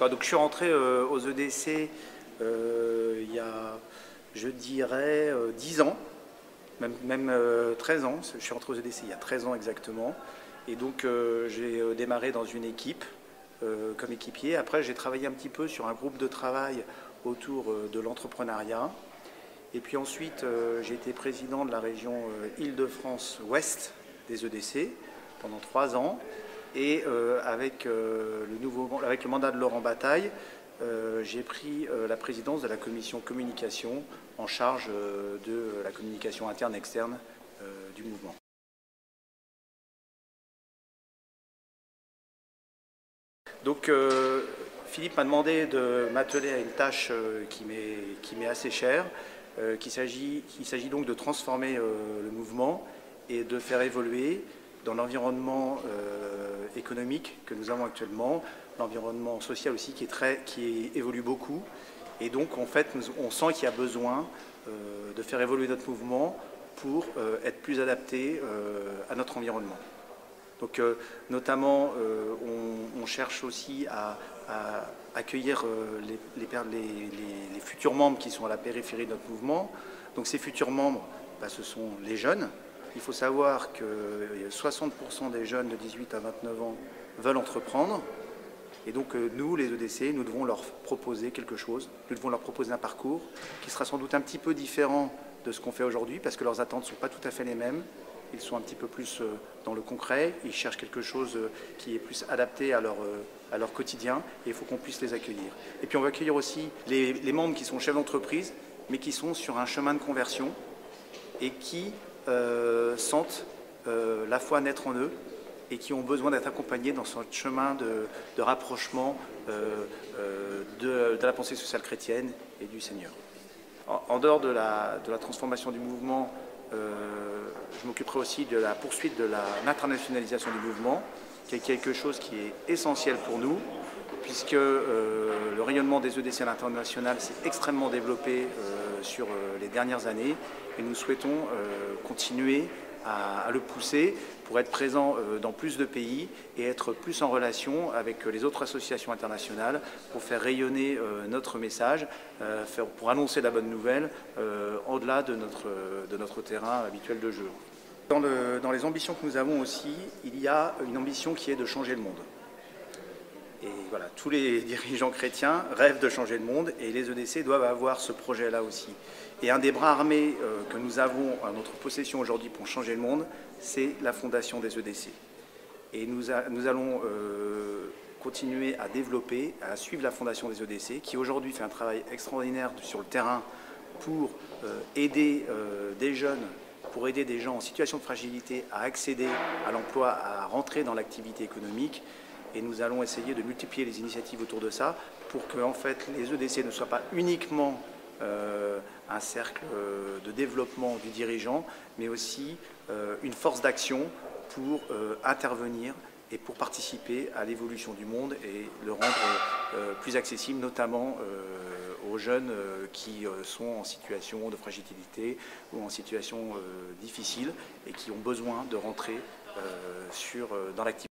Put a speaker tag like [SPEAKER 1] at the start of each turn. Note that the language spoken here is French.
[SPEAKER 1] Donc je suis rentré aux EDC il y a, je dirais, 10 ans, même 13 ans. Je suis rentré aux EDC il y a 13 ans exactement. Et donc j'ai démarré dans une équipe comme équipier. Après j'ai travaillé un petit peu sur un groupe de travail autour de l'entrepreneuriat. Et puis ensuite j'ai été président de la région Île-de-France Ouest des EDC pendant 3 ans. Et avec le mandat de Laurent Bataille, j'ai pris la présidence de la commission communication en charge de la communication interne-externe du mouvement. Donc Philippe m'a demandé de m'atteler à une tâche qui m'est assez chère, qu'il s'agit donc de transformer le mouvement et de faire évoluer dans l'environnement économique que nous avons actuellement, l'environnement social aussi qui évolue beaucoup. Et donc en fait on sent qu'il y a besoin de faire évoluer notre mouvement pour être plus adapté à notre environnement. Donc notamment on cherche aussi à accueillir les futurs membres qui sont à la périphérie de notre mouvement. Donc ces futurs membres, ce sont les jeunes. Il faut savoir que 60% des jeunes de 18 à 29 ans veulent entreprendre. Et donc nous, les EDC, nous devons leur proposer quelque chose. Nous devons leur proposer un parcours qui sera sans doute un petit peu différent de ce qu'on fait aujourd'hui parce que leurs attentes ne sont pas tout à fait les mêmes. Ils sont un petit peu plus dans le concret. Ils cherchent quelque chose qui est plus adapté à leur quotidien et il faut qu'on puisse les accueillir. Et puis on va accueillir aussi les membres qui sont chefs d'entreprise mais qui sont sur un chemin de conversion et qui sentent la foi naître en eux et qui ont besoin d'être accompagnés dans ce chemin de rapprochement de la pensée sociale chrétienne et du Seigneur. En dehors de la transformation du mouvement, je m'occuperai aussi de la poursuite de l'internationalisation du mouvement, qui est quelque chose qui est essentiel pour nous, puisque le rayonnement des EDC à l'international s'est extrêmement développé sur les dernières années et nous souhaitons continuer à le pousser pour être présent dans plus de pays et être plus en relation avec les autres associations internationales pour faire rayonner notre message, pour annoncer la bonne nouvelle au-delà de notre terrain habituel de jeu. Dans les ambitions que nous avons aussi, il y a une ambition qui est de changer le monde. Et voilà, tous les dirigeants chrétiens rêvent de changer le monde et les EDC doivent avoir ce projet-là aussi. Et un des bras armés que nous avons à notre possession aujourd'hui pour changer le monde, c'est la fondation des EDC. Et nous allons continuer à développer, à suivre la fondation des EDC, qui aujourd'hui fait un travail extraordinaire sur le terrain pour aider des jeunes, pour aider des gens en situation de fragilité à accéder à l'emploi, à rentrer dans l'activité économique. Et nous allons essayer de multiplier les initiatives autour de ça pour que en fait, les EDC ne soient pas uniquement un cercle de développement du dirigeant, mais aussi une force d'action pour intervenir et pour participer à l'évolution du monde et le rendre plus accessible, notamment aux jeunes qui sont en situation de fragilité ou en situation difficile et qui ont besoin de rentrer dans l'activité.